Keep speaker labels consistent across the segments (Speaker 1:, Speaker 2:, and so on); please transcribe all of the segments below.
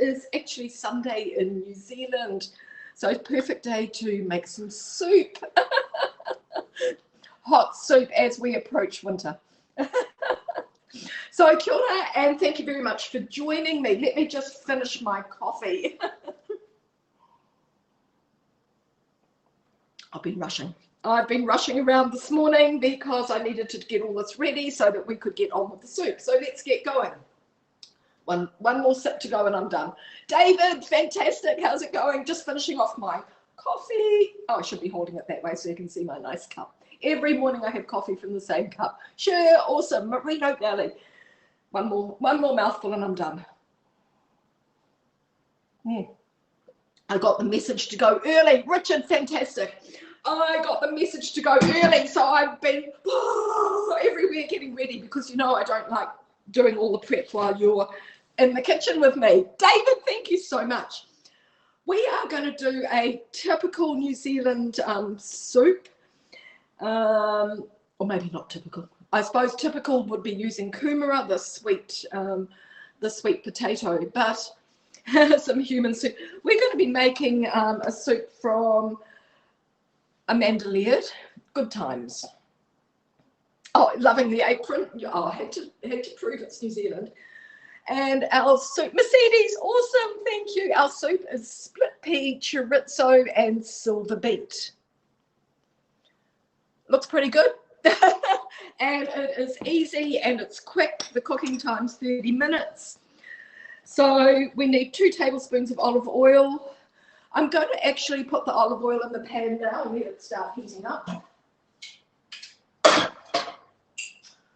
Speaker 1: is actually Sunday in New Zealand, so it's a perfect day to make some soup. Hot soup as we approach winter. So kia ora, and thank you very much for joining me. Let me just finish my coffee. I've been rushing around this morning because I needed to get all this ready so that we could get on with the soup. So let's get going. One more sip to go and I'm done. David, fantastic. How's it going? Just finishing off my coffee. Oh, I should be holding it that way so you can see my nice cup. Every morning I have coffee from the same cup. Sure, awesome. Marino Galley. One more mouthful and I'm done. I got the message to go early. Richard, fantastic. I got the message to go early, so I've been everywhere getting ready because, you know, I don't like doing all the prep while you're in the kitchen with me. David, thank you so much. We are going to do a typical New Zealand soup, or maybe not typical. I suppose typical would be using kumara, the sweet potato, but some human soup. We're going to be making a soup from Amanda Laird. Good times. Oh, loving the apron. Oh, I had to prove it's New Zealand. And our soup, Mercedes, awesome, thank you. Our soup is split pea, chorizo, and silver beet. Looks pretty good. And it is easy and it's quick. The cooking time's 30 minutes. So we need 2 tablespoons of olive oil. I'm going to actually put the olive oil in the pan now and let it start heating up.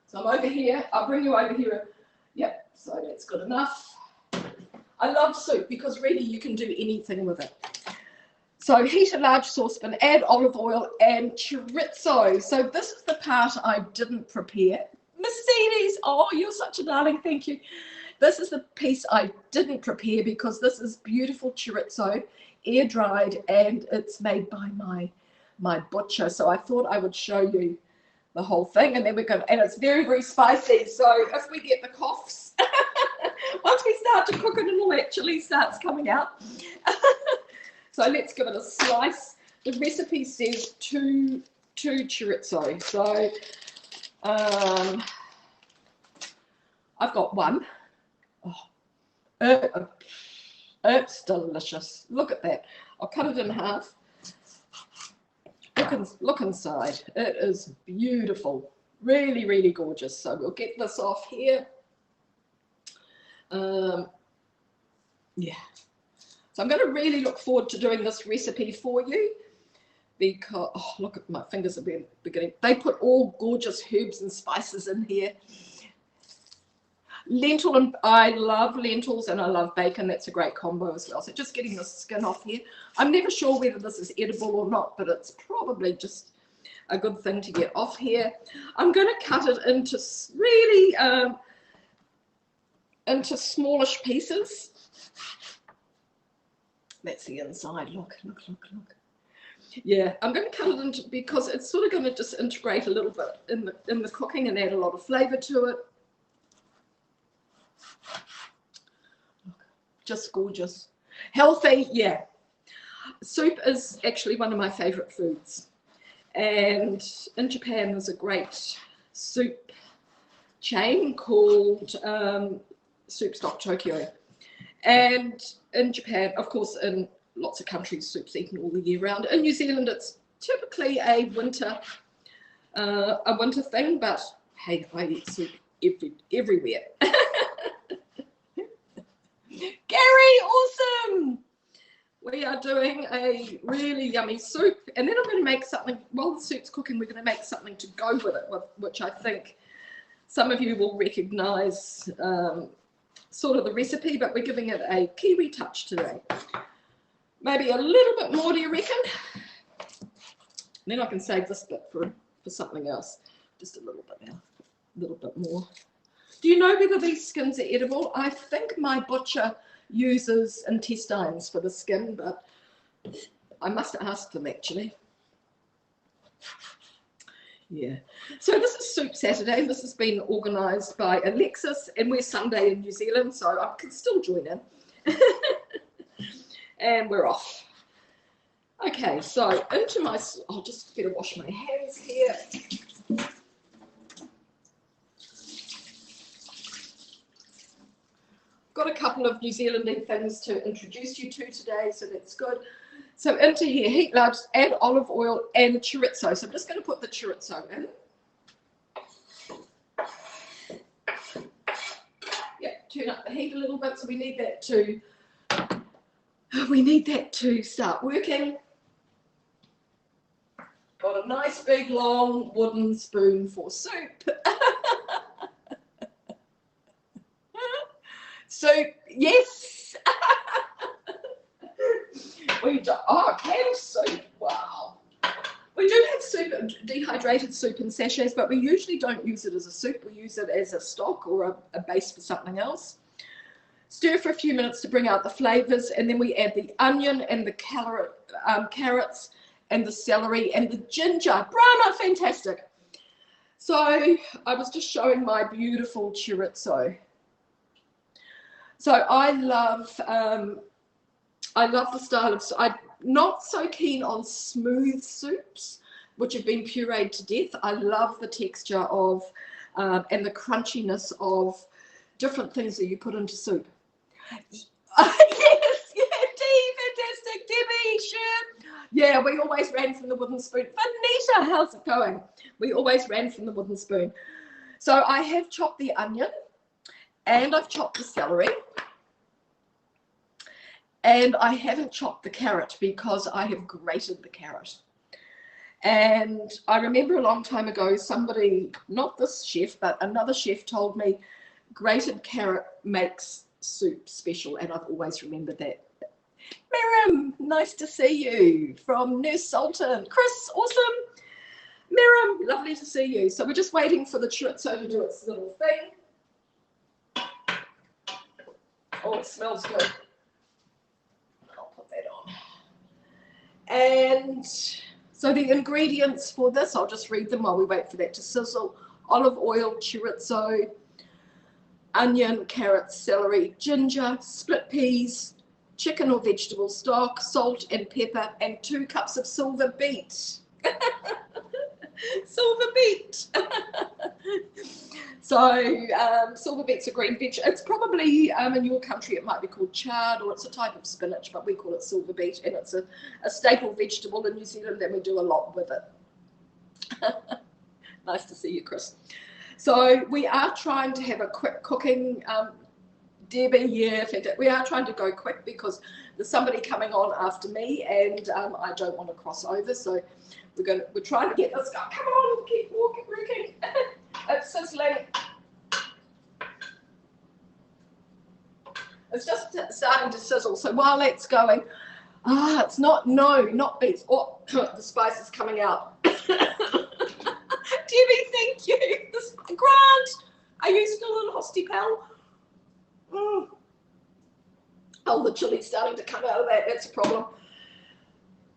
Speaker 1: So I'm over here. I'll bring you over here. Yep, so that's good enough. I love soup because really you can do anything with it. So heat a large saucepan, add olive oil and chorizo. So this is the part I didn't prepare. Mercedes, oh, you're such a darling, thank you. This is the piece I didn't prepare because this is beautiful chorizo, air dried, and it's made by my butcher. So I thought I would show you the whole thing, and then we're going, and it's very, very spicy. So if we get the coughs, once we start to cook it and all that chili starts coming out. So let's give it a slice. The recipe says two chorizo. So I've got one. Oh, it's delicious. Look at that. I'll cut it in half. Look inside. It is beautiful. Really, really gorgeous. So we'll get this off here. Yeah. So I'm going to really look forward to doing this recipe for you because, oh, look at my fingers are beginning. They put all gorgeous herbs and spices in here. Lentil, and I love lentils and I love bacon. That's a great combo as well. So just getting the skin off here. I'm never sure whether this is edible or not, but it's probably just a good thing to get off here. I'm going to cut it into really into smallish pieces. That's the inside. Look. Yeah, I'm going to cut it into, because it's sort of going to just integrate a little bit in the cooking and add a lot of flavour to it. Just gorgeous. Healthy, yeah. Soup is actually one of my favourite foods. And in Japan there's a great soup chain called Soup Stock Tokyo. And in Japan, of course, in lots of countries, soup's eaten all the year round. In New Zealand, it's typically a winter thing, but hey, I eat soup everywhere. Gary, awesome! We are doing a really yummy soup, and then I'm going to make something, while the soup's cooking, we're going to make something to go with it, which I think some of you will recognise sort of the recipe, but we're giving it a Kiwi touch today. Maybe a little bit more, do you reckon? Then I can save this bit for something else. Just a little bit now, a little bit more. Do you know whether these skins are edible? I think my butcher uses intestines for the skin, but I must ask them actually. Yeah. So this is Soup Saturday. This has been organised by Alexis, and we're Sunday in New Zealand, so I can still join in. And we're off. Okay, so into my, I'll just better wash my hands here. Got a couple of New Zealanding things to introduce you to today, so that's good. So into here, heat large, add olive oil and chorizo. So I'm just going to put the chorizo in. Yeah, turn up the heat a little bit, so we need that to start working. Got a nice big long wooden spoon for soup. Soup, yes. We do, oh, canned soup, wow. We do have soup, dehydrated soup in sachets, but we usually don't use it as a soup. We use it as a stock or a base for something else. Stir for a few minutes to bring out the flavors, and then we add the onion and the carrots and the celery and the ginger. Brahma, fantastic. So I was just showing my beautiful chorizo. So I love the style of, I'm not so keen on smooth soups, which have been pureed to death. I love the texture of, and the crunchiness of different things that you put into soup. Yes, yeah, fantastic, Debbie, sure. Yeah, we always ran from the wooden spoon. Vanita, how's it going? We always ran from the wooden spoon. So I have chopped the onion, and I've chopped the celery. And I haven't chopped the carrot because I have grated the carrot. And I remember a long time ago, somebody, not this chef, but another chef told me grated carrot makes soup special. And I've always remembered that. Miriam, nice to see you from Nurse Sultan. Chris, awesome. Miriam, lovely to see you. So we're just waiting for the chorizo to do its little thing. Oh, it smells good. And so the ingredients for this, I'll just read them while we wait for that to sizzle. Olive oil, chorizo, onion, carrots, celery, ginger, split peas, chicken or vegetable stock, salt and pepper, and 2 cups of silver beet. Silver beet. So silver beet's a green veg. It's probably in your country it might be called chard, or it's a type of spinach, but we call it silver beet, and it's a staple vegetable in New Zealand, and we do a lot with it. Nice to see you, Chris. So we are trying to have a quick cooking, Debbie, yeah, we are trying to go quick because there's somebody coming on after me, and I don't want to cross over, so we're trying to get this guy. Come on, keep walking, working. It's sizzling. It's just starting to sizzle. So while that's going, it's not beets. Oh, the spice is coming out. Debbie, thank you. Grant, are you still in Hostipel? Oh, the chili's starting to come out of that. That's a problem.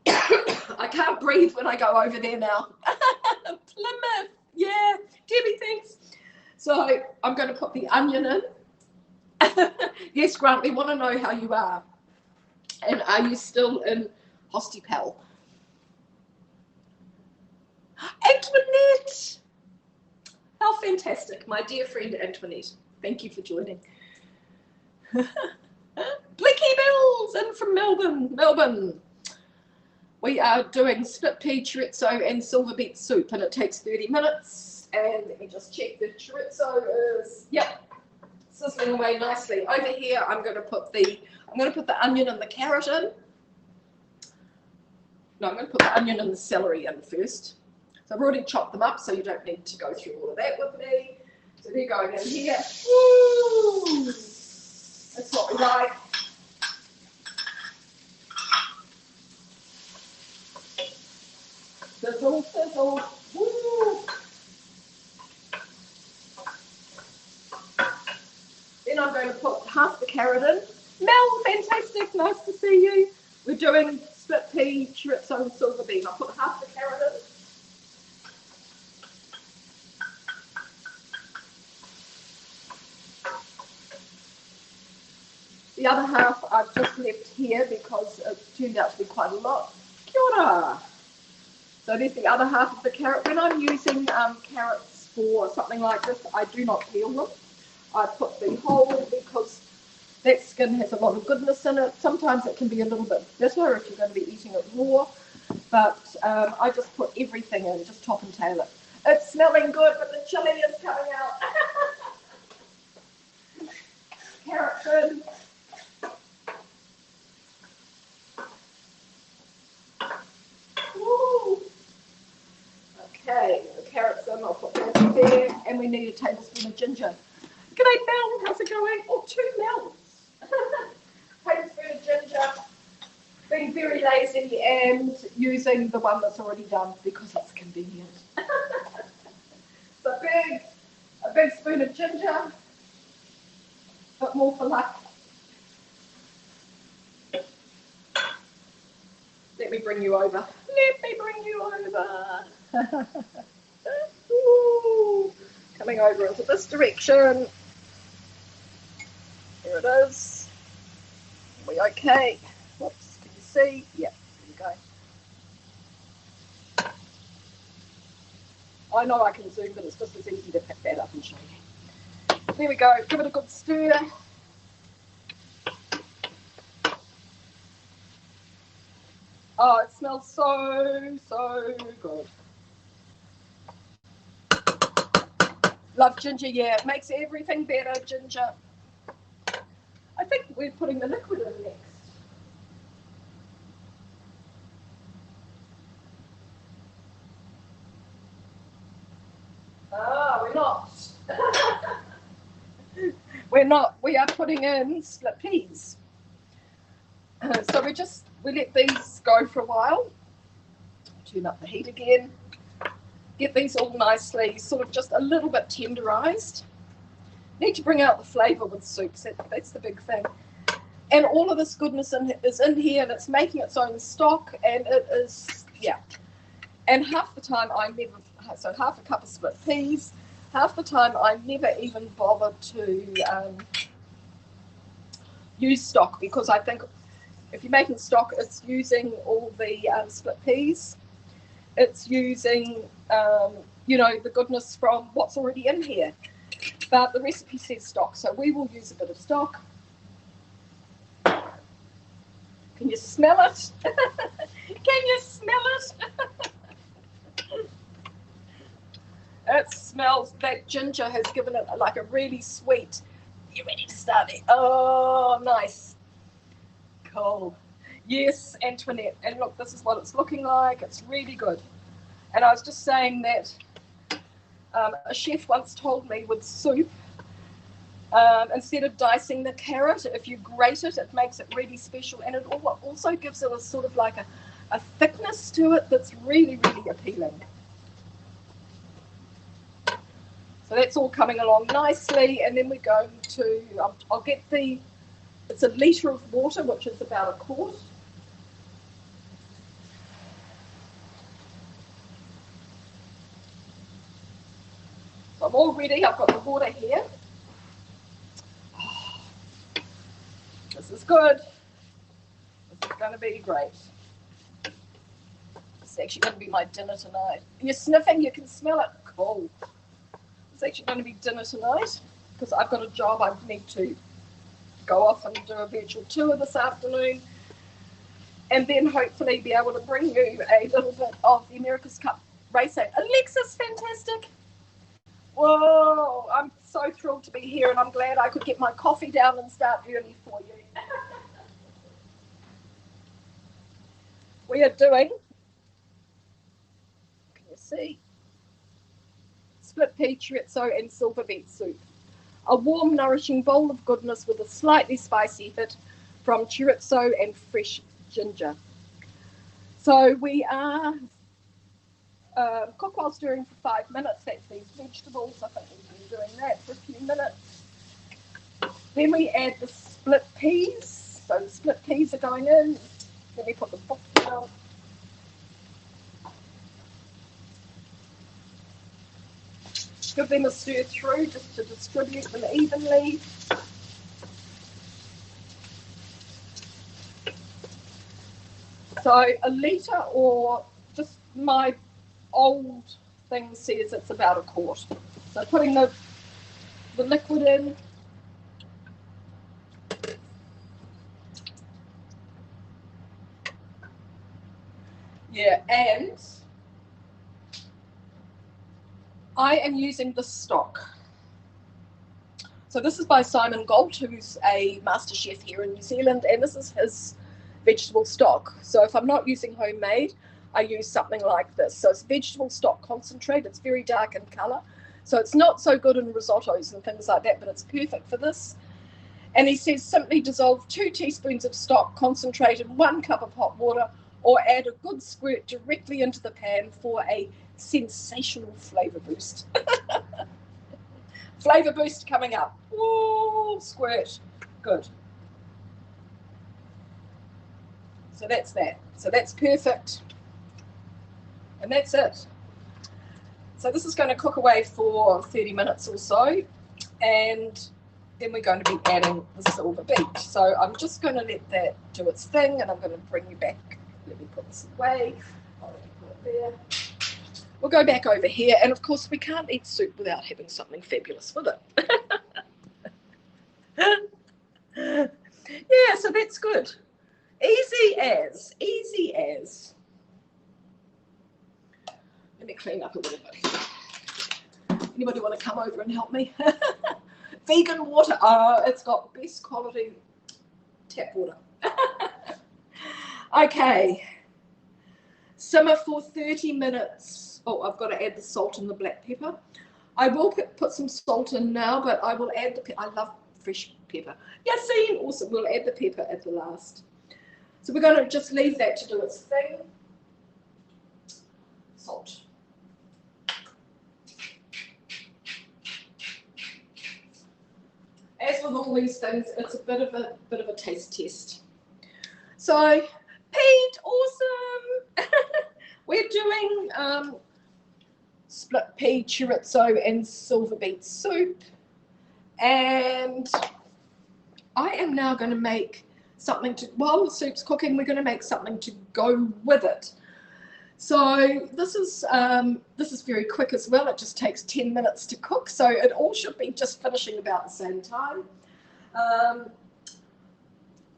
Speaker 1: I can't breathe when I go over there now. Plymouth, yeah. Debbie, thanks. So I'm going to put the onion in. Yes, Grant, we want to know how you are. And are you still in Hostipel? Antoinette! How fantastic. My dear friend Antoinette. Thank you for joining. Blicky Bills in from Melbourne. We are doing split pea chorizo and silver beet soup, and it takes 30 minutes. And let me just check the chorizo is, yep, sizzling away nicely. Over here, I'm going to put the onion and the carrot in. No, I'm going to put the onion and the celery in first. So I've already chopped them up, so you don't need to go through all of that with me. So they're going in here. Woo! That's what we like. Sizzle, sizzle. Woo! Then I'm going to put half the carrot in. Mel, fantastic, nice to see you. We're doing split pea, chorizo, and silver bean. I'll put half the carrot in. The other half I've just left here because it turned out to be quite a lot. Kia ora. So there's the other half of the carrot. When I'm using carrots for something like this, I do not peel them. I put the whole because that skin has a lot of goodness in it. Sometimes it can be a little bit bitter if you're going to be eating it raw, but I just put everything in, just top and tail it. It's smelling good, but the chili is coming out. Carrots in. Woo. Okay, the carrots in, I'll put those in there, and we need a tablespoon of ginger. G'day Mel, how's it going? Oh, 2 Mels. Tablespoon of ginger. Being very lazy and using the one that's already done because it's convenient. So a big spoon of ginger, but more for luck. Let me bring you over. Let me bring you over. Ooh, coming over into this direction. There it is. Are we okay? Whoops, can you see? Yeah, there you go. I know I can zoom, but it's just as easy to pick that up and show you. There we go. Give it a good stir. Oh, it smells so good. Love ginger, yeah. It makes everything better, ginger. I think we're putting the liquid in next. Ah, we're not. We're not. We are putting in split peas. So we let these go for a while. Turn up the heat again. Get these all nicely, sort of just a little bit tenderized. Need to bring out the flavour with soups. That's the big thing. And all of this goodness is in here, and it's making its own stock, and it is, yeah. And half the time so half a cup of split peas, half the time I never even bother to use stock, because I think if you're making stock, it's using all the split peas. It's using, the goodness from what's already in here. But the recipe says stock, so we will use a bit of stock. Can you smell it? Can you smell it? It smells, that ginger has given it like a really sweet. You ready to start it? Oh, nice. Cool. Yes, Antoinette. And look, this is what it's looking like. It's really good. And I was just saying that a chef once told me with soup, instead of dicing the carrot, if you grate it, it makes it really special. And it also gives it a sort of like a thickness to it that's really, really appealing. So that's all coming along nicely. And then we're going to, I'll get it's a litre of water, which is about a quart. So I'm all ready. I've got the water here. Oh, this is good. This is going to be great. It's actually going to be my dinner tonight. You're sniffing, you can smell it. Cool. It's actually going to be dinner tonight because I've got a job. I need to go off and do a virtual tour this afternoon, and then hopefully be able to bring you a little bit of the America's Cup racing. Alexa's fantastic. Whoa, I'm so thrilled to be here, and I'm glad I could get my coffee down and start early for you. We are doing, can you see, split pea chorizo and silver beet soup. A warm, nourishing bowl of goodness with a slightly spicy hit from chorizo and fresh ginger. So we are cook while stirring for 5 minutes. That's these vegetables. I think we've been doing that for a few minutes. Then we add the split peas. So the split peas are going in. Then we put the book down. Give them a stir through just to distribute them evenly. So a litre, or just my old thing says it's about a quart. So putting the liquid in. Yeah, and I am using the stock. So this is by Simon Gold, who's a master chef here in New Zealand, and this is his vegetable stock. So if I'm not using homemade, I use something like this. So it's vegetable stock concentrate. It's very dark in colour. So it's not so good in risottos and things like that, but it's perfect for this. And he says simply dissolve 2 teaspoons of stock concentrate in 1 cup of hot water, or add a good squirt directly into the pan for a sensational flavour boost. Flavour boost coming up. Ooh, squirt. Good. So that's that. So that's perfect. And that's it. So this is going to cook away for 30 minutes or so. And then we're going to be adding the silver beet. So I'm just going to let that do its thing, and I'm going to bring you back. Let me put this away. I'll let me put it there. We'll go back over here, and of course we can't eat soup without having something fabulous with it. Yeah, so that's good. Easy as, easy as. Let me clean up a little bit. Anybody want to come over and help me? Vegan water. Oh, it's got best quality tap water. Okay. Simmer for 30 minutes. Oh, I've got to add the salt and the black pepper. I will put some salt in now, but I will add the pepper. I love fresh pepper. Yeah, see, awesome. We'll add the pepper at the last. So we're going to just leave that to do its thing. Salt. As with all these things, it's a bit of a taste test. So, Pete, awesome. We're doing split pea chorizo and silver beet soup, and I am now going to make something to, while the soup's cooking, we're going to make something to go with it. So this is very quick as well. It just takes 10 minutes to cook, so it all should be just finishing about the same time.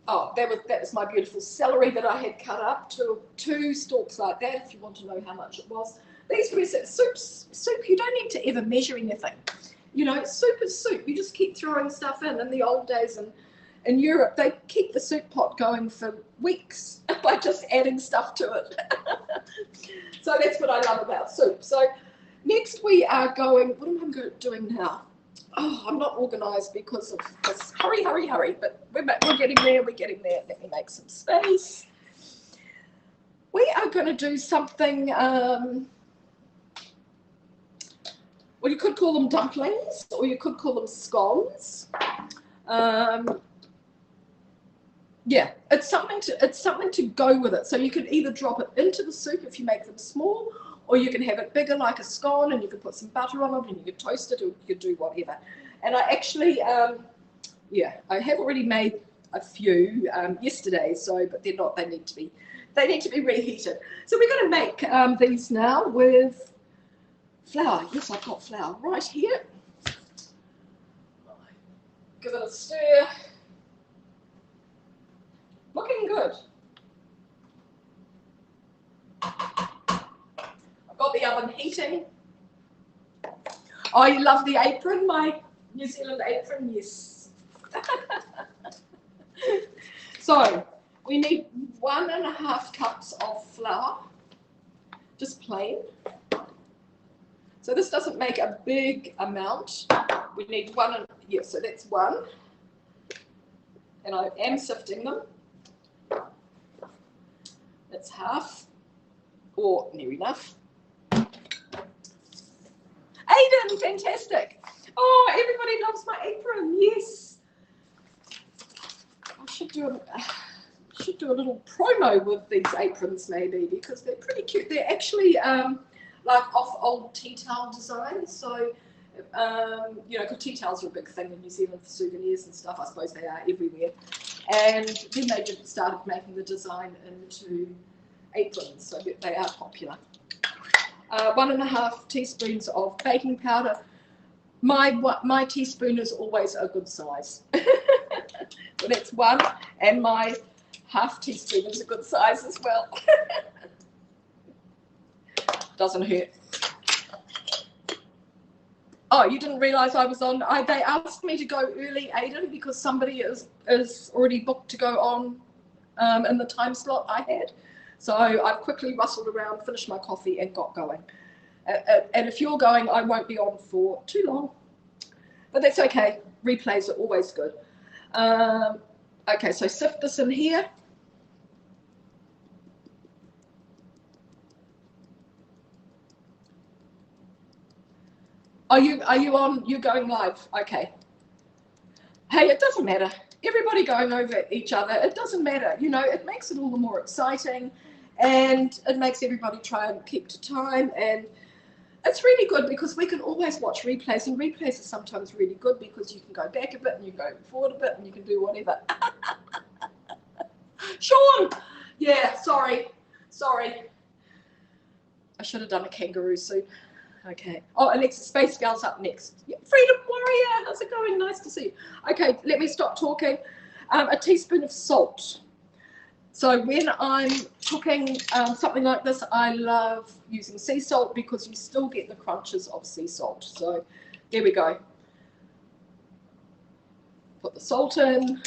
Speaker 1: Oh, that was my beautiful celery that I had cut up to 2 stalks like that, if you want to know how much it was. These soup, you don't need to ever measure anything. You know, soup is soup. You just keep throwing stuff in. In the old days in Europe, they keep the soup pot going for weeks by just adding stuff to it. So that's what I love about soup. So next we are going, what am I doing now? Oh, I'm not organised because of this. Hurry, hurry, hurry. But we're getting there, we're getting there. Let me make some space. We are going to do something, well, you could call them dumplings, or you could call them scones. Yeah, it's something to go with it. So you could either drop it into the soup if you make them small, or you can have it bigger like a scone, and you could put some butter on it, and you could toast it, or you could do whatever. And I actually, yeah, I have already made a few yesterday. So, but they're not. They need to be reheated. So we're going to make these now with flour. Yes, I've got flour right here. Give it a stir. Looking good. I've got the oven heating. Oh, you love the apron, my New Zealand apron? Yes. So we need 1.5 cups of flour, just plain. So this doesn't make a big amount. We need 1, yeah, so that's 1. And I am sifting them. That's half, or near enough. Aiden, fantastic. Oh, everybody loves my apron, yes. I should do a little promo with these aprons maybe, because they're pretty cute. They're actually like off old tea towel designs. So, you know, because tea towels are a big thing in New Zealand for souvenirs and stuff. I suppose they are everywhere. And then they started making the design into aprons, so that they are popular. 1.5 teaspoons of baking powder. My teaspoon is always a good size. So that's 1, and my half teaspoon is a good size as well. Doesn't hurt. Oh, you didn't realise I was on. They asked me to go early, Aidan, because somebody is already booked to go on in the time slot I had. So I've quickly rustled around, finished my coffee, and got going. And if you're going, I won't be on for too long. But that's okay. Replays are always good. Okay, so sift this in here. Are you on? You're going live? Okay. Hey, it doesn't matter. Everybody going over each other. It doesn't matter. You know, it makes it all the more exciting, and it makes everybody try and keep to time. And it's really good because we can always watch replays, and replays are sometimes really good because you can go back a bit and you can go forward a bit and you can do whatever. Sean! Yeah, sorry. I should have done a kangaroo suit. Okay. Oh, Alexa, Space Girl's up next. Yeah, Freedom Warrior, how's it going? Nice to see you. Okay, let me stop talking. A teaspoon of salt. So when I'm cooking something like this, I love using sea salt because you still get the crunches of sea salt. So there we go. Put the salt in.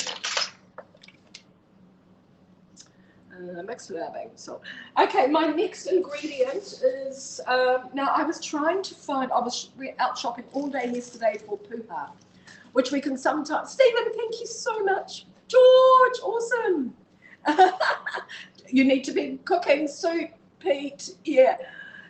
Speaker 1: Mix with our baking salt. Okay, my next ingredient is, now I was trying to find, we're out shopping all day yesterday for puha, which we can sometimes, Stephen, thank you so much. George, awesome. You need to be cooking soup, Pete. Yeah.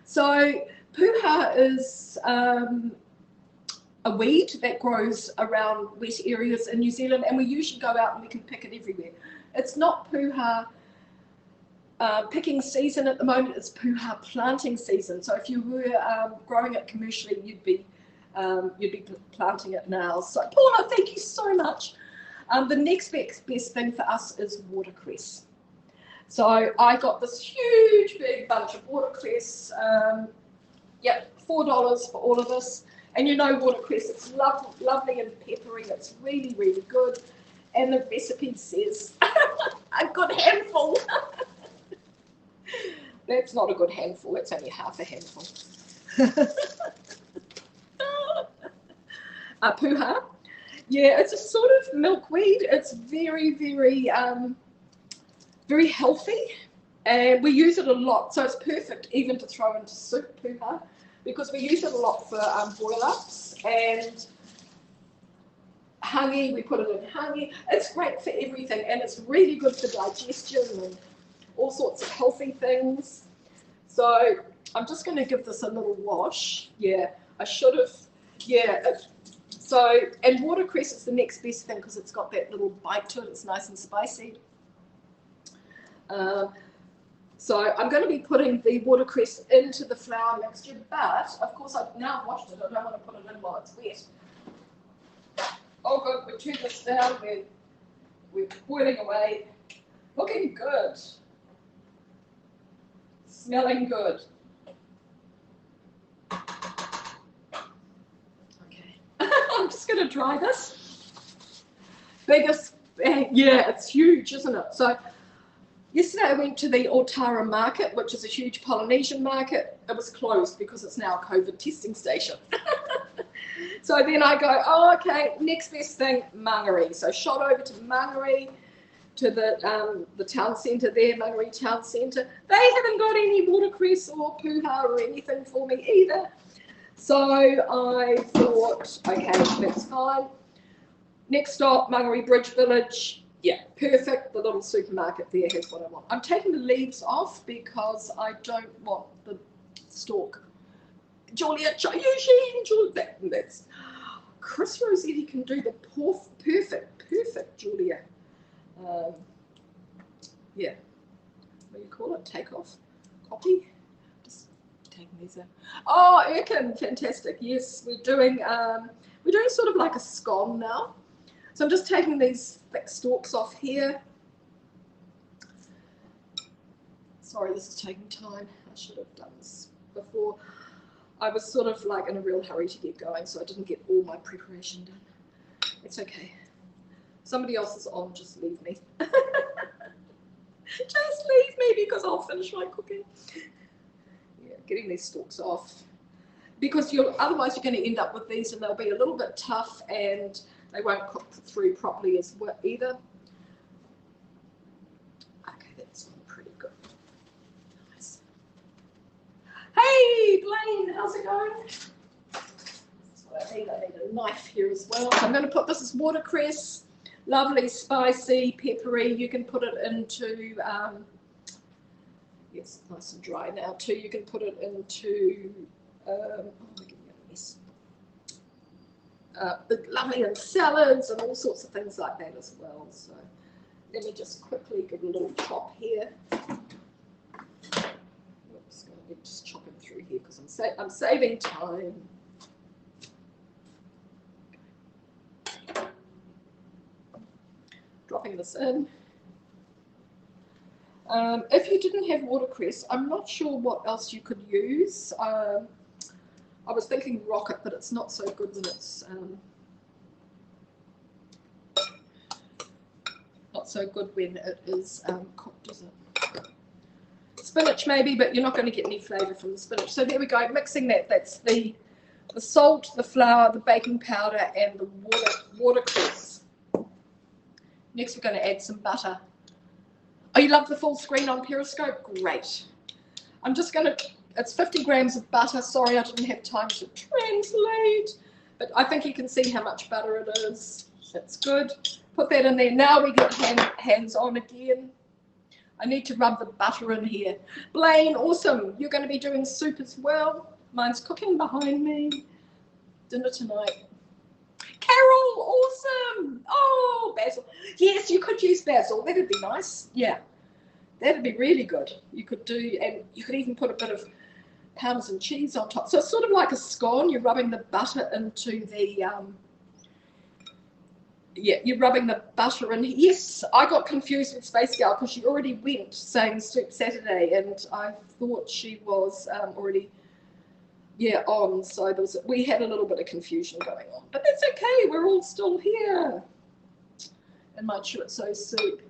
Speaker 1: So puha is a weed that grows around wet areas in New Zealand, and we usually go out and we can pick it everywhere. It's not puha picking season at the moment, it's puha planting season. So if you were growing it commercially, you'd be planting it now. So Paula, thank you so much. The next best thing for us is watercress. So I got this huge big bunch of watercress. Yep, $4 for all of this. And you know watercress, it's lovely and peppery. It's really, really good. And the recipe says a good handful. That's not a good handful, that's only half a handful. Puha. Yeah, it's a sort of milkweed. It's very, very, very healthy. And we use it a lot. So it's perfect even to throw into soup, puha, because we use it a lot for boil-ups and hangi. We put it in hangi. It's great for everything, and it's really good for digestion and all sorts of healthy things. So I'm just going to give this a little wash. Yeah, I should have. Yeah. And watercress is the next best thing because it's got that little bite to it. It's nice and spicy. So I'm going to be putting the watercress into the flour mixture, but of course I've now washed it. I don't want to put it in while it's wet. Oh good, we turn this down. We're boiling away. Looking good. Smelling good. Okay. I'm just going to dry this. Biggest, yeah, it's huge, isn't it? So yesterday I went to the Otara market, which is a huge Polynesian market. It was closed because it's now a COVID testing station. So then I go, oh, okay, next best thing, Mangere. So shot over to Mangere, to the town centre there, Mangere Town Centre. They haven't got any watercress or puha or anything for me either. So I thought, okay, that's fine. Next stop, Mangere Bridge Village. Yeah, perfect. The little supermarket there has what I want. I'm taking the leaves off because I don't want the stalk. Julia, that's Chris Rossetti can do the perfect Julia. Yeah, what do you call it? Take off, copy. Just taking these out. Oh, Erkin, fantastic. Yes, we're doing sort of like a scone now. So I'm just taking these thick stalks off here. Sorry, this is taking time. I should have done this before. I was sort of like in a real hurry to get going, so I didn't get all my preparation done. It's okay. Somebody else is on, just leave me. Just leave me because I'll finish my cooking. Yeah, getting these stalks off. Because otherwise you're going to end up with these and they'll be a little bit tough and they won't cook through properly as well either. Okay, that's pretty good. Nice. Hey, Blaine, how's it going? That's what I need. I need a knife here as well. So I'm going to put this as watercress. Lovely, spicy, peppery. You can put it into, yes, nice and dry now too. You can put it into, oh, I'm getting a mess. Lovely in salads and all sorts of things like that as well. So let me just quickly give a little chop here. Oops, going to just chop him through here because I'm saving time. Dropping this in. If you didn't have watercress, I'm not sure what else you could use. I was thinking rocket, but it's not so good when it's not so good when it is cooked, is it? Spinach maybe, but you're not going to get any flavour from the spinach. So there we go, mixing that. That's the salt, the flour, the baking powder, and the watercress. Next, we're going to add some butter. Oh, you love the full screen on Periscope? Great. I'm just going to, it's 50 grams of butter. Sorry, I didn't have time to translate, but I think you can see how much butter it is. That's good. Put that in there. Now we get hands on again. I need to rub the butter in here. Blaine, awesome. You're going to be doing soup as well. Mine's cooking behind me. Dinner tonight. Carol, awesome. Oh, basil. Yes, you could use basil. That'd be nice. Yeah, that'd be really good. You could do, and you could even put a bit of Parmesan cheese on top. So it's sort of like a scone. You're rubbing the butter into the, yeah, you're rubbing the butter in. Yes, I got confused with Space Gal because she already went saying Soup Saturday, and I thought she was already, yeah, on. So we had a little bit of confusion going on, but that's okay. We're all still here. And my chorizo soup.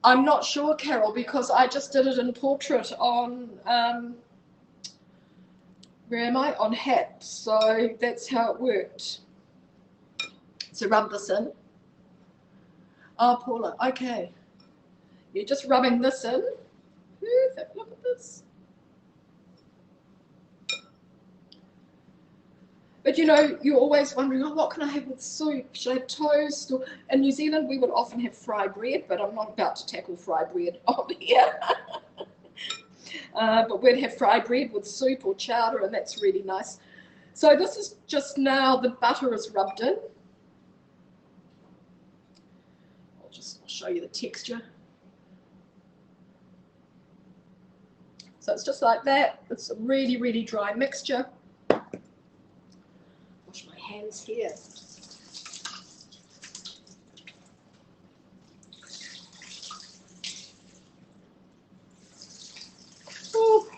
Speaker 1: I'm not sure, Carol, because I just did it in portrait on, where am I? On hat. So that's how it worked. So rub this in. Oh, Paula, okay. You're just rubbing this in. Perfect, look at this. But you know, you're always wondering, oh, what can I have with soup? Should I have toast? Or, in New Zealand, we would often have fried bread, but I'm not about to tackle fried bread over here. But we'd have fried bread with soup or chowder, and that's really nice. So this is just now, the butter is rubbed in. I'll show you the texture. So it's just like that. It's a really, really dry mixture. Wash my hands here. Oh,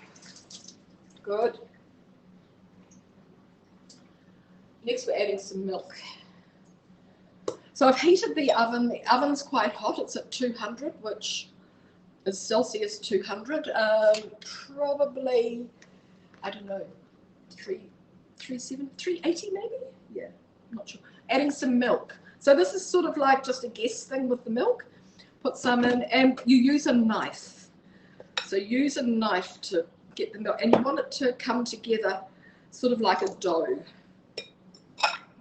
Speaker 1: good. Next, we're adding some milk. So I've heated the oven. The oven's quite hot. It's at 200, which is Celsius 200. Probably, I don't know, 380 maybe? Yeah, I'm not sure. Adding some milk. So this is sort of like just a guess thing with the milk. Put some in, and you use a knife. So use a knife to get the milk, and you want it to come together sort of like a dough.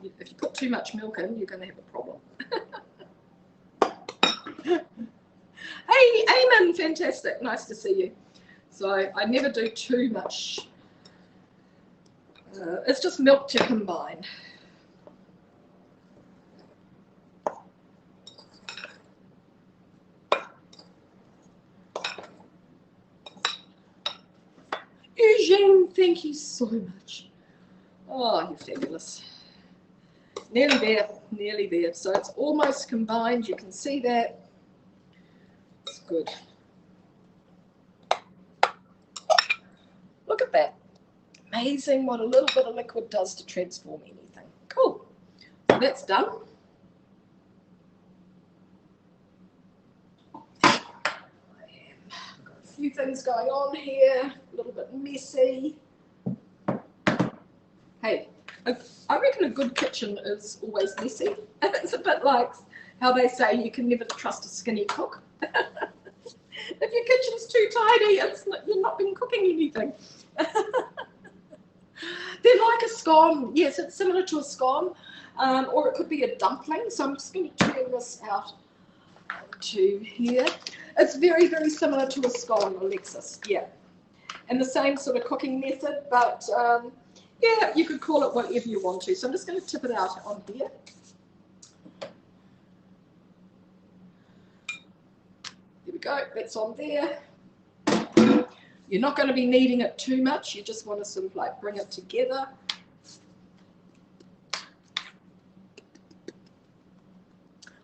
Speaker 1: If you put too much milk in, you're going to have a problem. Hey, Eamon, fantastic. Nice to see you. So I never do too much. It's just milk to combine. Eugene, thank you so much. Oh, you're fabulous. Nearly there, nearly there. So it's almost combined. You can see that. It's good. Look at that. Amazing what a little bit of liquid does to transform anything. Cool. So that's done. I've got a few things going on here. A little bit messy. Hey, I reckon a good kitchen is always messy. It's a bit like how they say you can never trust a skinny cook. If your kitchen's too tidy, you've not been cooking anything. They're like a scone. Yes, it's similar to a scone, or it could be a dumpling. So I'm just going to turn this out to here. It's very, very similar to a scone, Alexis. Yeah, and the same sort of cooking method, but yeah, you could call it whatever you want to. So I'm just going to tip it out on here. There we go. That's on there. You're not going to be kneading it too much. You just want to sort of like bring it together.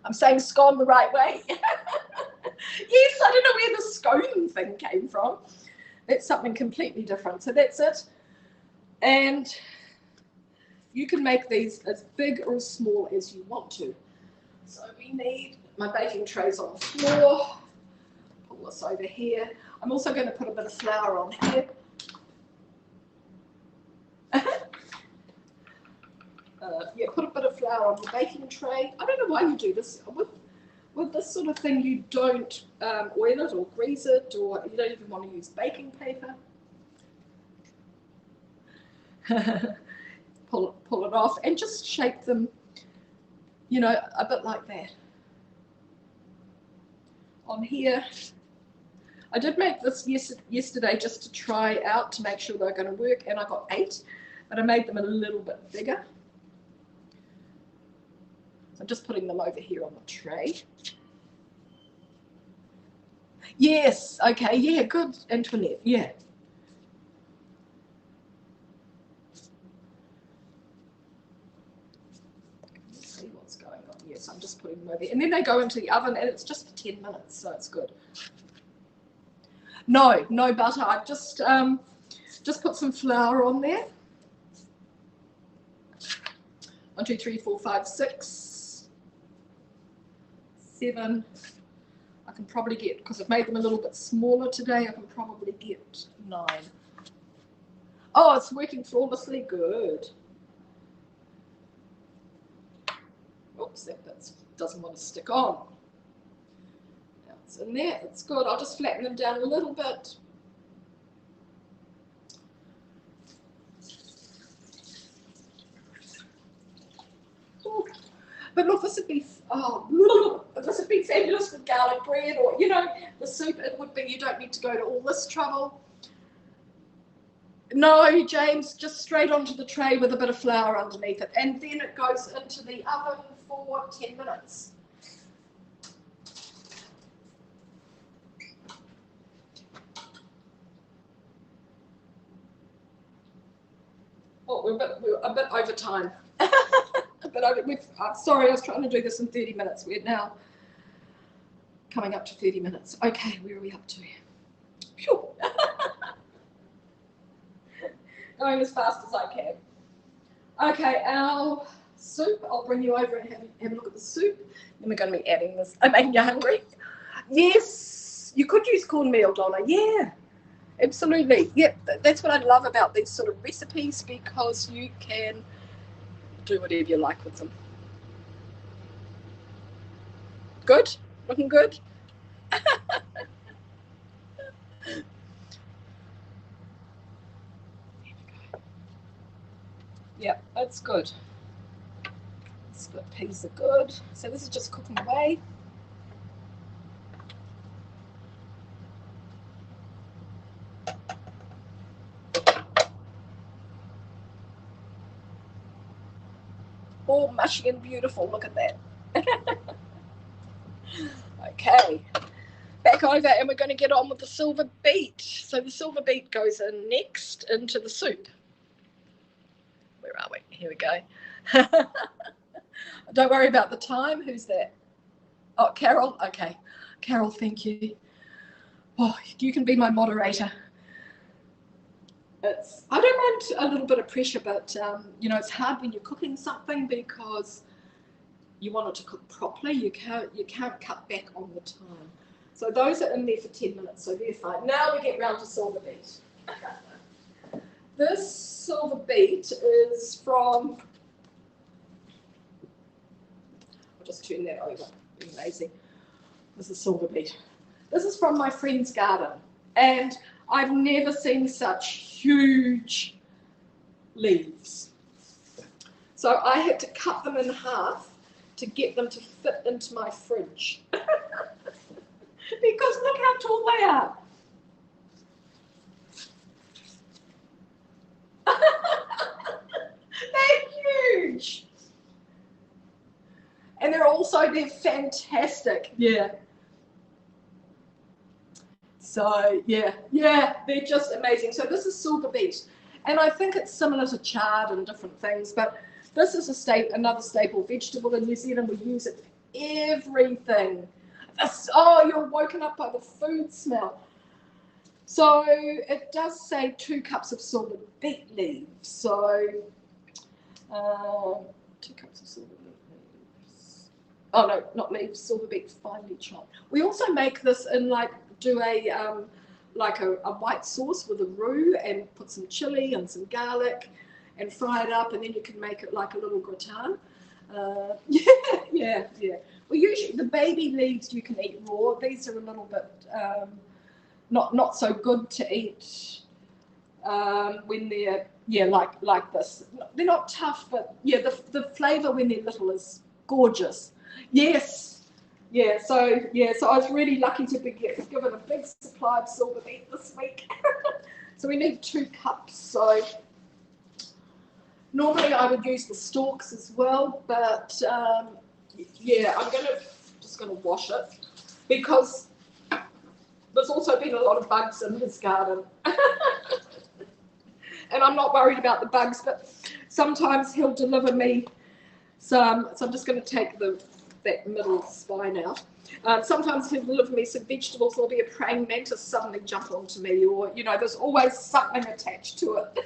Speaker 1: I'm saying scone the right way. Yes, I don't know where the scone thing came from. That's something completely different. So that's it. And you can make these as big or as small as you want to. So we need, my baking tray's on the floor. Pull this over here. I'm also going to put a bit of flour on here. Yeah, put a bit of flour on the baking tray. I don't know why you do this. With this sort of thing, you don't oil it or grease it, or you don't even want to use baking paper. pull it off and just shape them, you know, a bit like that. On here, I did make this yesterday just to try out to make sure they're going to work, and I got 8, but I made them a little bit bigger. So I'm just putting them over here on the tray. Yes, okay, yeah, good, Antoinette, yeah. Let's see what's going on. Yes, I'm just putting them over here. And then they go into the oven, and it's just for 10 minutes, so it's good. No butter. I've just put some flour on there. 1, 2, 3, 4, 5, 6, 7. I can probably get, because I've made them a little bit smaller today, I can probably get 9. Oh, it's working flawlessly. Good. Oops, that bit doesn't want to stick on. Now it's in there. It's good. I'll just flatten them down a little bit. Ooh. But look, this would be this would be fabulous with garlic bread, or you know, the soup. It would be. You don't need to go to all this trouble. No, James, just straight onto the tray with a bit of flour underneath it, and then it goes into the oven for 10 minutes. Oh, we're a bit over time. I'm sorry, I was trying to do this in 30 minutes. We're now coming up to 30 minutes. Okay, where are we up to? Phew. Going as fast as I can. Okay, our soup, I'll bring you over and have a look at the soup. Then we're going to be adding this. I'm making you hungry. Yes, you could use cornmeal, Donna. Yeah, absolutely. Yep, that's what I love about these sort of recipes, because you can do whatever you like with them. Good? Looking good? Yeah, that's good. Split peas are good. So this is just cooking away. All mushy and beautiful. Look at that. Okay. Back over, and we're going to get on with the silver beet. So the silver beet goes in next into the soup. Where are we? Here we go. Don't worry about the time. Who's that? Oh, Carol. Okay. Carol, thank you. Oh, you can be my moderator. I don't mind a little bit of pressure, but you know, it's hard when you're cooking something because you want it to cook properly. You can't cut back on the time. So those are in there for 10 minutes, so they're fine. Now we get round to silver beet. This silver beet is from, I'll just turn that over, being lazy. This is silver beet. This is from my friend's garden, and I've never seen such huge leaves. So I had to cut them in half to get them to fit into my fridge. Because look how tall they are. They're huge. And they're fantastic. Yeah. So yeah, they're just amazing. So this is silver beet, and I think it's similar to chard and different things, but this is another staple vegetable in New Zealand. We use it for everything. Oh, you're woken up by the food smell. So it does say 2 cups of silver beet leaves. So 2 cups of silver beet leaves. Oh no, not leaves, silver beet finely chopped. We also make this in do a white sauce with a roux and put some chili and some garlic and fry it up, and then you can make it like a little gratin. Yeah. Well, usually the baby leaves you can eat raw. These are a little bit not so good to eat when they're like this. They're not tough, but yeah, the flavour when they're little is gorgeous. Yes. Yeah, so I was really lucky to be given a big supply of silver beet this week. So we need 2 cups. So normally I would use the stalks as well, but yeah, I'm just gonna wash it because there's also been a lot of bugs in his garden. And I'm not worried about the bugs, but sometimes he'll deliver me some. So I'm just going to take that middle spine out. Sometimes he'll deliver me some vegetables. There'll be a praying mantis suddenly jump onto me, or you know, there's always something attached to it.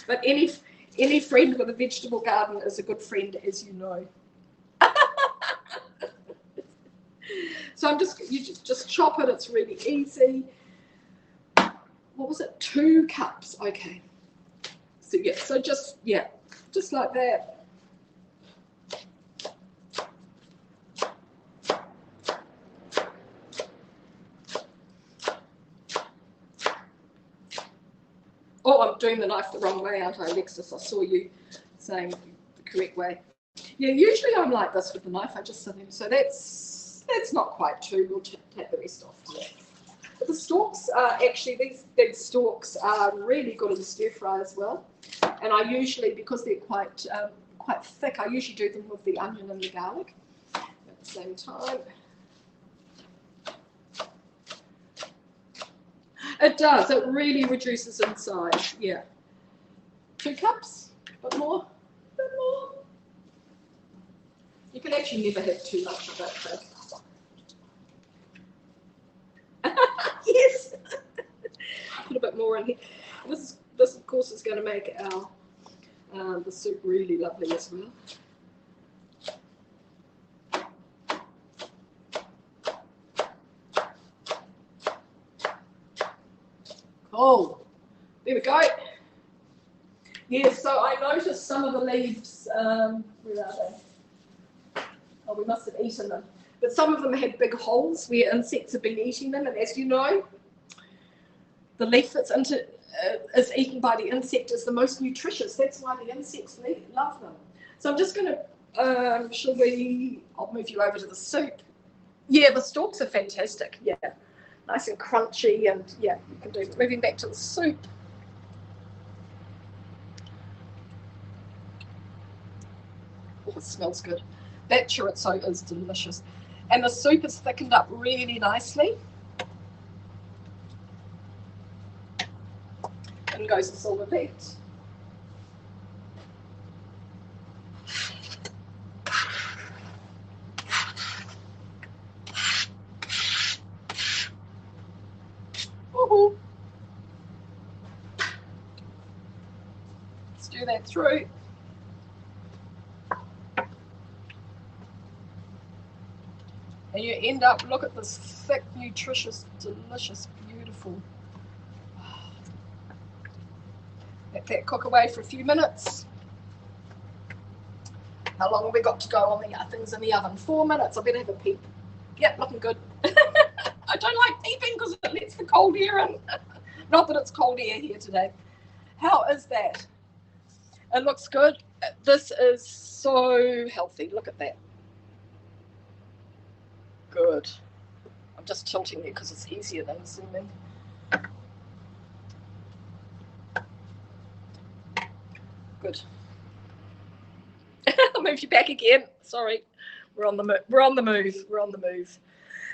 Speaker 1: But any friend with a vegetable garden is a good friend, as you know. So you just chop it. It's really easy. What was it? 2 cups. Okay. So yeah. So just like that. Oh, I'm doing the knife the wrong way, aren't I, Alexis? I saw you saying the correct way. Yeah, usually I'm like this with the knife. I just so that's not quite true. We'll take the rest off. Yeah. But the stalks are actually, these big stalks are really good in the stir fry as well. And I usually, because they're quite thick, I usually do them with the onion and the garlic at the same time. It does. It really reduces in size. Yeah. 2 cups, but more. You can actually never have too much of it. Yes. Put a bit more in here. This of course is going to make our the soup really lovely as well. Oh, there we go. Yeah, so I noticed some of the leaves, where are they? Oh, we must have eaten them. But some of them had big holes where insects have been eating them, and as you know, the leaf that's is eaten by the insect is the most nutritious. That's why the insects love them. So I'm just going to, I'll move you over to the soup. Yeah, the stalks are fantastic. Yeah, nice and crunchy, and yeah, you can do. Moving back to the soup. Oh, it smells good. That chorizo is delicious. And the soup is thickened up really nicely. And goes the silver beet. that through. And you end up, look at this thick, nutritious, delicious, beautiful. Let that cook away for a few minutes. How long have we got to go on the things in the oven? 4 minutes. I better have a peep. Yep, looking good. I don't like peeping because it lets the cold air in. Not that it's cold air here today. How is that? It looks good. This is so healthy. Look at that. Good. I'm just tilting it because it's easier than zooming. Good. I'll move you back again. Sorry. We're on the move. We're on the move.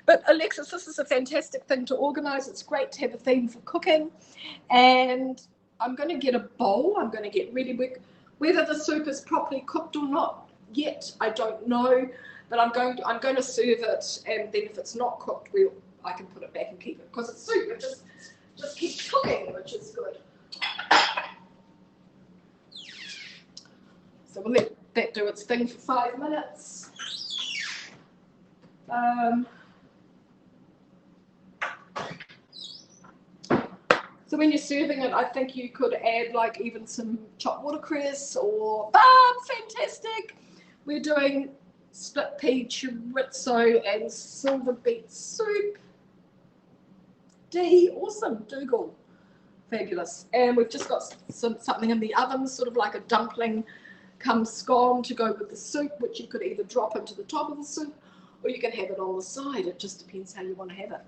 Speaker 1: But Alexis, this is a fantastic thing to organise. It's great to have a theme for cooking. And I'm going to get a bowl. I'm going to get ready. Whether the soup is properly cooked or not yet, I don't know. But I'm going to serve it, and then if it's not cooked, I can put it back and keep it, because it's soup. It just keeps cooking, which is good. So we'll let that do its thing for 5 minutes. So when you're serving it, I think you could add like even some chopped watercress or barb. Fantastic. We're doing split pea chorizo and silver beet soup. Awesome. Dougal. Fabulous. And we've just got something in the oven, sort of like a dumpling cum scone to go with the soup, which you could either drop into the top of the soup or you can have it on the side. It just depends how you want to have it.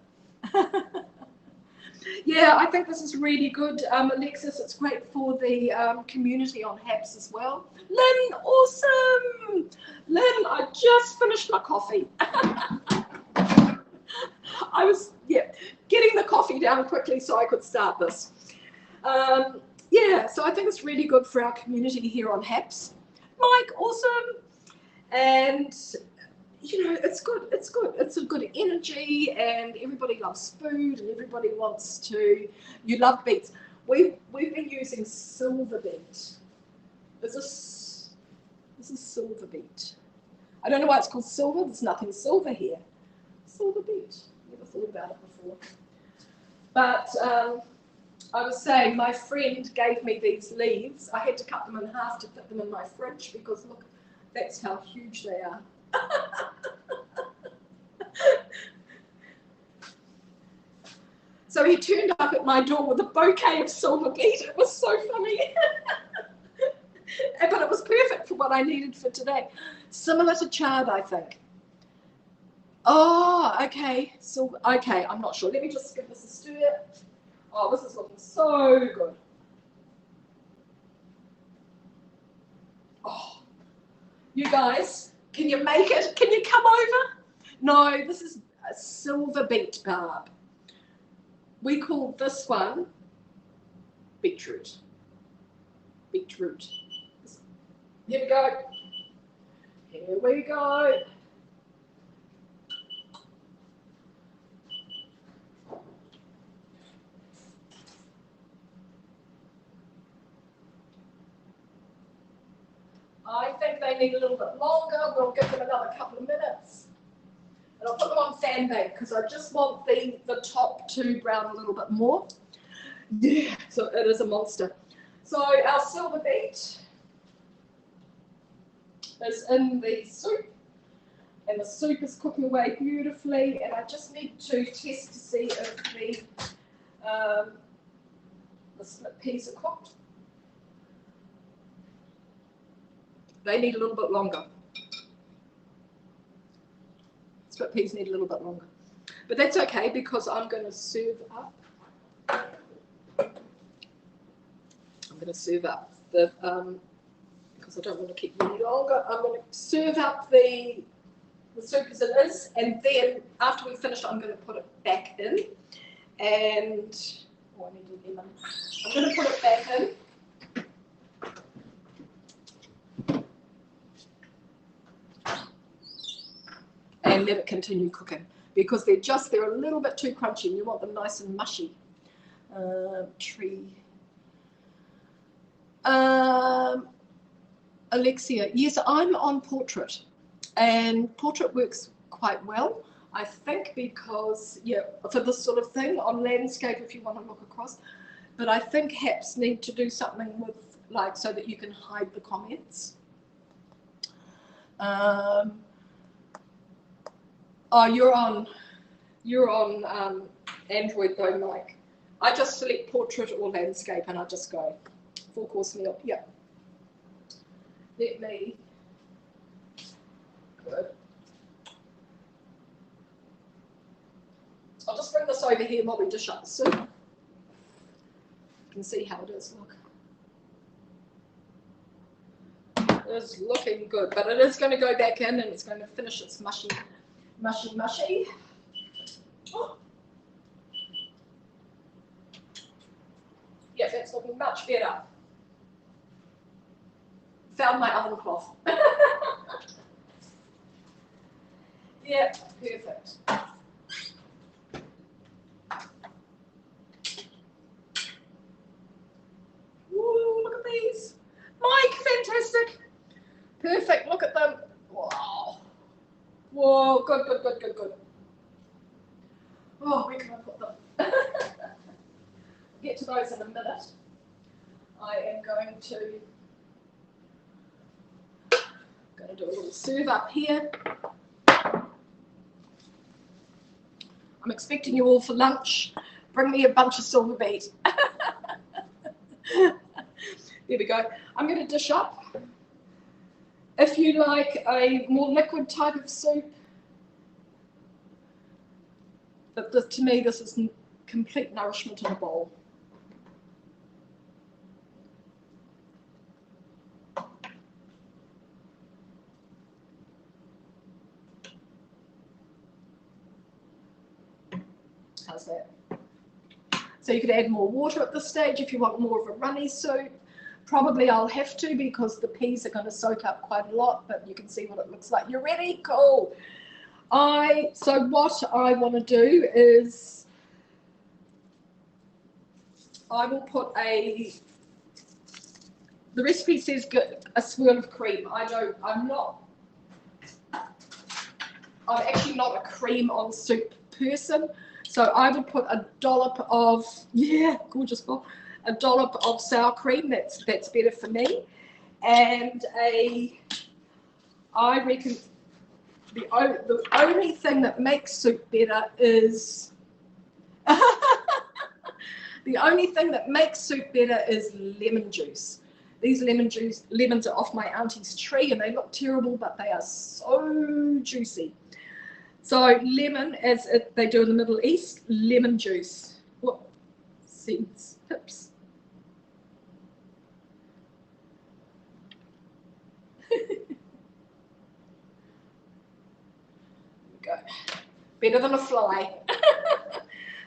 Speaker 1: Yeah, I think this is really good, Alexis. It's great for the community on HAPS as well. Lynn, awesome. Lynn, I just finished my coffee. I was, getting the coffee down quickly so I could start this. Yeah, so I think it's really good for our community here on HAPS. Mike, awesome. And you know, it's good. It's good. It's a good energy, and everybody loves food, and everybody wants to. You love beets. We've been using silver beet. This is silver beet. I don't know why it's called silver. There's nothing silver here. Silver beet. Never thought about it before. But I was saying, my friend gave me these leaves. I had to cut them in half to fit them in my fridge because look, that's how huge they are. So he turned up at my door with a bouquet of silver beet. It was so funny. But it was perfect for what I needed for today. Similar to chard, I think. Oh, okay. So, okay, I'm not sure. Let me just give this a stir. Oh, this is looking so good. Oh, you guys, can you make it? Can you come over? No, this is a silver beet barb. We call this one beetroot. Beetroot. Here we go. Here we go. I think they need a little bit longer. We'll give them another couple of minutes. And I'll put them on fan bake because I just want the top to brown a little bit more. Yeah, so it is a monster. So our silver beet is in the soup, and the soup is cooking away beautifully, and I just need to test to see if the split peas are cooked. They need a little bit longer. Split peas need a little bit longer. But that's okay because I'm going to serve up. I'm going to serve up the, because I don't want to keep them any longer, I'm going to serve up the soup as it is, and then after we finish I'm going to put it back in. And, oh, I need a lemon. I'm going to put it back in. And let it continue cooking because they're a little bit too crunchy and you want them nice and mushy. Tree. Alexia, yes, I'm on portrait, and portrait works quite well, I think, because, yeah, for this sort of thing, on landscape, if you want to look across. But I think HAPs need to do something with, like, so that you can hide the comments. Oh, you're on Android though, Mike. I just select portrait or landscape and I just go full course meal. Yeah. Let me. Good. I'll just bring this over here while we dish up the soup. You can see how it is. Look. It is looking good, but it is going to go back in and it's going to finish its mushy. Oh. Yeah, that's looking much better. Found my oven cloth. Yeah, perfect. Ooh, look at these. Mike, fantastic. Perfect, look at them. Wow. Whoa, good. Oh, where can I put them? Get to those in a minute. I am going to do a little serve up here. I'm expecting you all for lunch. Bring me a bunch of silver beet. There we go. I'm going to dish up. If you like a more liquid type of soup, but to me this is complete nourishment in a bowl. How's that? So you could add more water at this stage if you want more of a runny soup. Probably I'll have to because the peas are going to soak up quite a lot, but you can see what it looks like. You're ready? Cool. So what I want to do is I will put the recipe says a swirl of cream. I'm actually not a cream on soup person. So I would put a dollop of, yeah, gorgeous bowl, a dollop of sour cream, that's better for me. And I reckon the only thing that makes soup better is, the only thing that makes soup better is lemon juice. These lemons are off my auntie's tree and they look terrible, but they are so juicy. So lemon, as they do in the Middle East, lemon juice. What? Seeds, pips. Go. Better than a fly.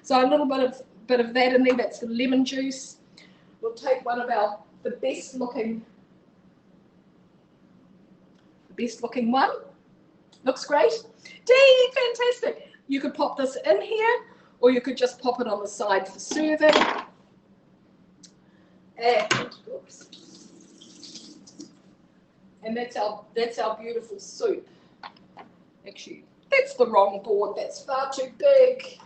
Speaker 1: So a little bit of that in there. That's the lemon juice. We'll take one of the best looking one. Looks great. Dee, fantastic. You could pop this in here, or you could just pop it on the side for serving. And that's our beautiful soup. Actually, that's the wrong board. That's far too big.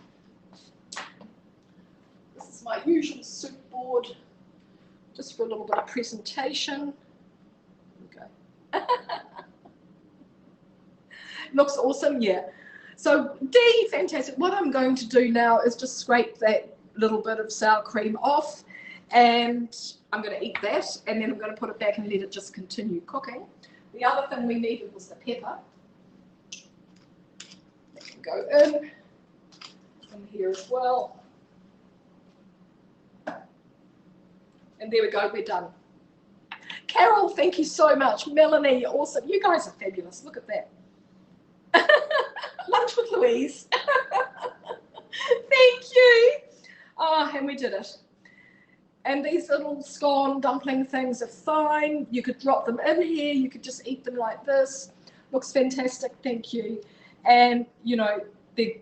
Speaker 1: This is my usual soup board, just for a little bit of presentation. Okay. Looks awesome, yeah. So Dee, fantastic. What I'm going to do now is just scrape that little bit of sour cream off, and I'm going to eat that, and then I'm going to put it back and let it just continue cooking. The other thing we needed was the pepper. That can go in here as well. And there we go, we're done. Carol, thank you so much. Melanie, awesome. You guys are fabulous. Look at that. Lunch with Louise. Thank you. Oh, and we did it. And these little scone dumpling things are fine. You could drop them in here. You could just eat them like this. Looks fantastic. Thank you. And, you know, they've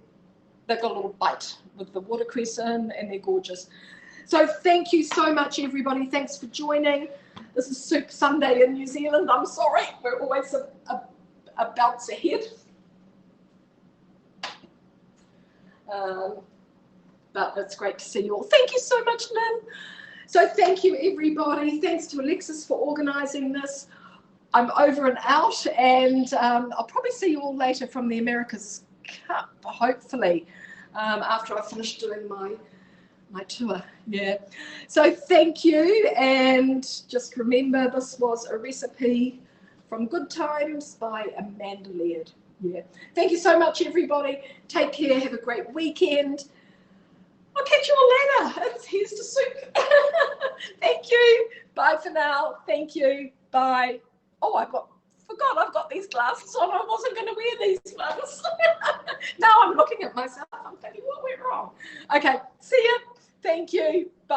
Speaker 1: got a little bite with the watercress in, and they're gorgeous. So thank you so much, everybody. Thanks for joining. This is Soup Sunday in New Zealand. I'm sorry, we're always a bounce ahead. But it's great to see you all. Thank you so much, Lynn. So thank you, everybody. Thanks to Alexis for organising this. I'm over and out, and I'll probably see you all later from the America's Cup, hopefully, after I finish doing my tour. Yeah. So thank you, and just remember, this was a recipe from Good Times by Amanda Laird. Yeah. Thank you so much, everybody. Take care. Have a great weekend. I'll catch you all later. Here's to soup. Thank you. Bye for now. Thank you. Bye. Oh, forgot I've got these glasses on. I wasn't going to wear these ones. Now I'm looking at myself. I'm thinking, what went wrong? Okay. See ya. Thank you. Bye.